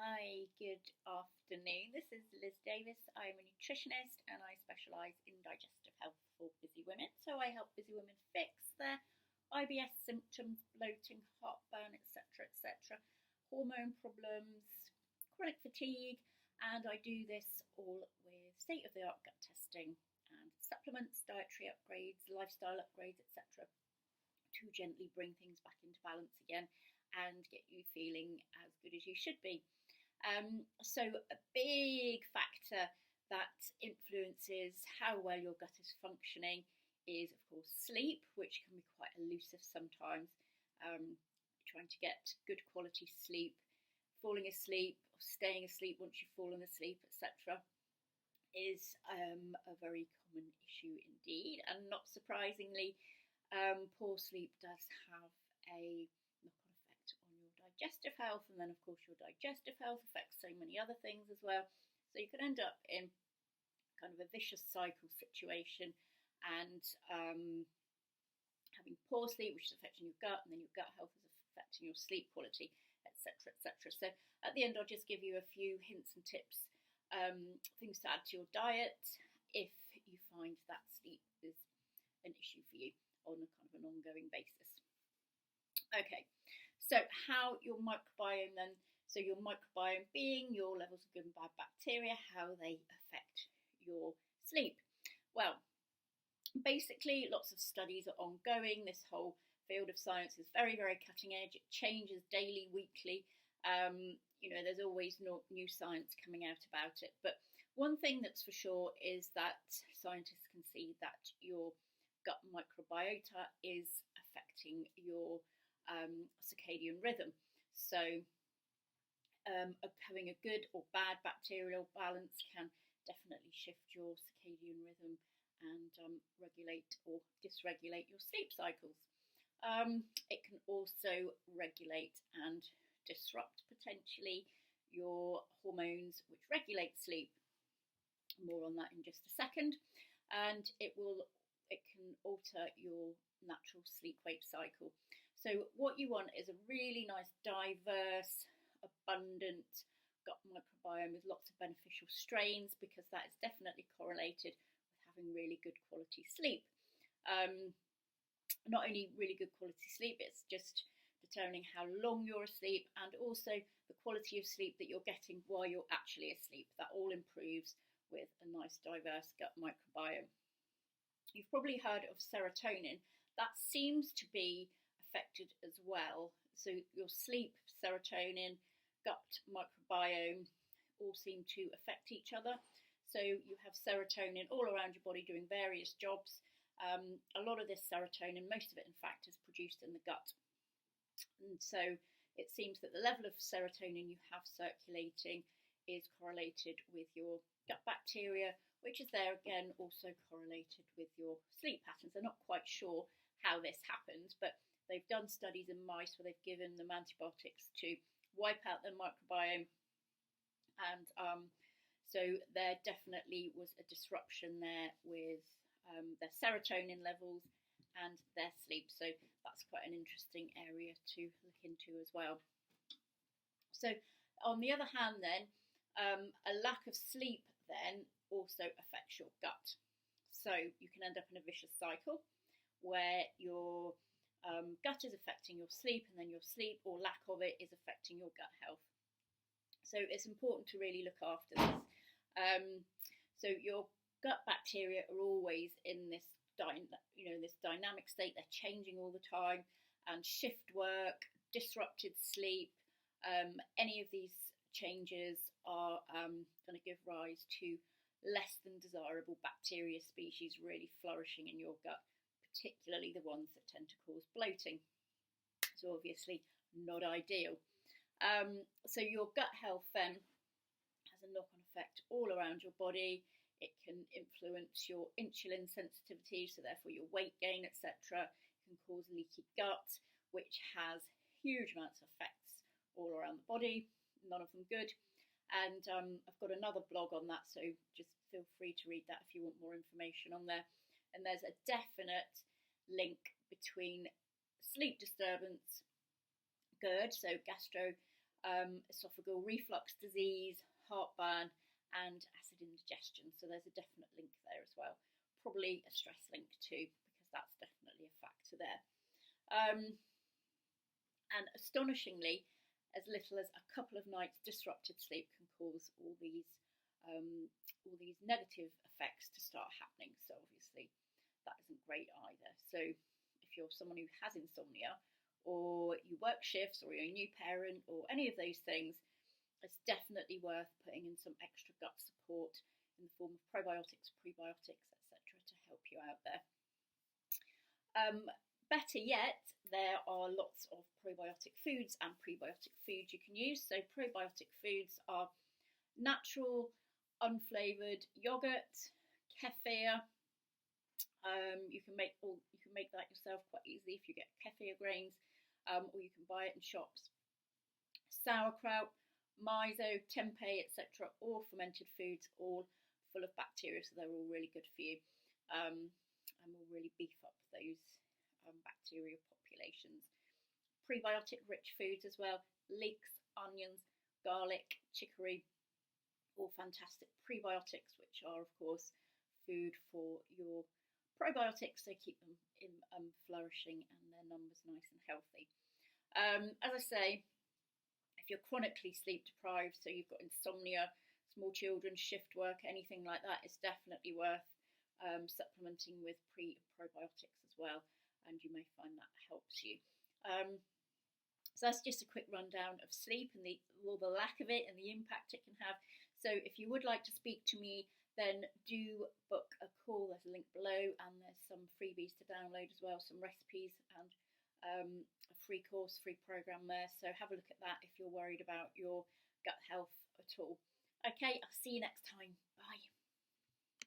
Hi, good afternoon. This is Liz Davis. I'm a nutritionist and I specialise in digestive health for busy women. So I help busy women fix their IBS symptoms, bloating, heartburn, etc., hormone problems, chronic fatigue, and I do this all with state of the art gut testing and supplements, dietary upgrades, lifestyle upgrades, etc., to gently bring things back into balance again and get you feeling as good as you should be. So a big factor that influences how well your gut is functioning is, of course, sleep, which can be quite elusive sometimes. Trying to get good quality sleep, falling asleep, or staying asleep once you've fallen asleep, etc., is a very common issue indeed. And not surprisingly, poor sleep does have a knock-on effect on your digestive health, and then of course your digestive health affects so many other things as well. So you can end up in kind of a vicious cycle situation, and having poor sleep, which is affecting your gut, and then your gut health is affecting your sleep quality, etc. So at the end, I'll just give you a few hints and tips, things to add to your diet if you find that sleep is an issue for you on a kind of an ongoing basis. Okay, so how your microbiome then, so your microbiome being your levels of good and bad bacteria, how they affect your sleep. Well, basically lots of studies are ongoing. This whole field of science is very, very cutting edge. It changes daily, weekly. There's always new science coming out about it. But one thing that's for sure is that scientists can see that your gut microbiota is affecting your circadian rhythm. So having a good or bad bacterial balance can definitely shift your circadian rhythm and regulate or dysregulate your sleep cycles. It can also regulate and disrupt potentially your hormones which regulate sleep. More on that in just a second. And it can alter your natural sleep-wake cycle. So what you want is a really nice, diverse, abundant gut microbiome with lots of beneficial strains, because that is definitely correlated with having really good quality sleep. Not only really good quality sleep, it's just determining how long you're asleep, and also the quality of sleep that you're getting while you're actually asleep. That all improves with a nice diverse gut microbiome. You've probably heard of serotonin. That seems to be affected as well. So your sleep, serotonin, gut microbiome all seem to affect each other. So you have serotonin all around your body doing various jobs. A lot of this serotonin, most of it in fact, is produced in the gut. And so it seems that the level of serotonin you have circulating is correlated with your gut bacteria, which is there again also correlated with your sleep patterns. They're not quite sure how this happens, but they've done studies in mice where they've given them antibiotics to wipe out their microbiome, and so there definitely was a disruption there with their serotonin levels and their sleep. So that's quite an interesting area to look into as well. So on the other hand then, a lack of sleep then also affects your gut. So you can end up in a vicious cycle where your gut is affecting your sleep, and then your sleep or lack of it is affecting your gut health. So it's important to really look after this. So your gut bacteria are always in this dynamic state. They're changing all the time, and shift work, disrupted sleep, any of these changes are going to give rise to less than desirable bacteria species really flourishing in your gut, particularly the ones that tend to cause bloating. So obviously not ideal. So your gut health then has a knock-on effect all around your body. It can influence your insulin sensitivity, so therefore your weight gain, etc. It can cause leaky gut, which has huge amounts of effects all around the body, none of them good. And I've got another blog on that, so just feel free to read that if you want more information on there. And there's a definite link between sleep disturbance, GERD, so esophageal reflux disease, heartburn, and acid indigestion. So there's a definite link there as well. Probably a stress link too, because that's definitely a factor there. And astonishingly, as little as a couple of nights disrupted sleep can cause all these negative effects to start happening. So obviously that isn't great either. So if you're someone who has insomnia, or you work shifts, or you're a new parent, or any of those things, it's definitely worth putting in some extra gut support in the form of probiotics, prebiotics, etc., to help you out there. Better yet, there are lots of probiotic foods and prebiotic foods you can use. So probiotic foods are natural, unflavoured yogurt, kefir. You can make that yourself quite easily if you get kefir grains, or you can buy it in shops. Sauerkraut, miso, tempeh, etc., all fermented foods, all full of bacteria, so they're all really good for you, and will really beef up those bacteria populations. Prebiotic rich foods as well, leeks, onions, garlic, chicory, all fantastic prebiotics, which are of course food for your probiotics, so keep them in flourishing and their numbers nice and healthy. As I say, if you're chronically sleep deprived, so you've got insomnia, small children, shift work, anything like that, it's definitely worth supplementing with probiotics as well, and you may find that helps you. So that's just a quick rundown of sleep and the lack of it and the impact it can have. So if you would like to speak to me, then do book a call. There's a link below, and there's some freebies to download as well, some recipes and a free course, free program there. So have a look at that if you're worried about your gut health at all. Okay, I'll see you next time. Bye.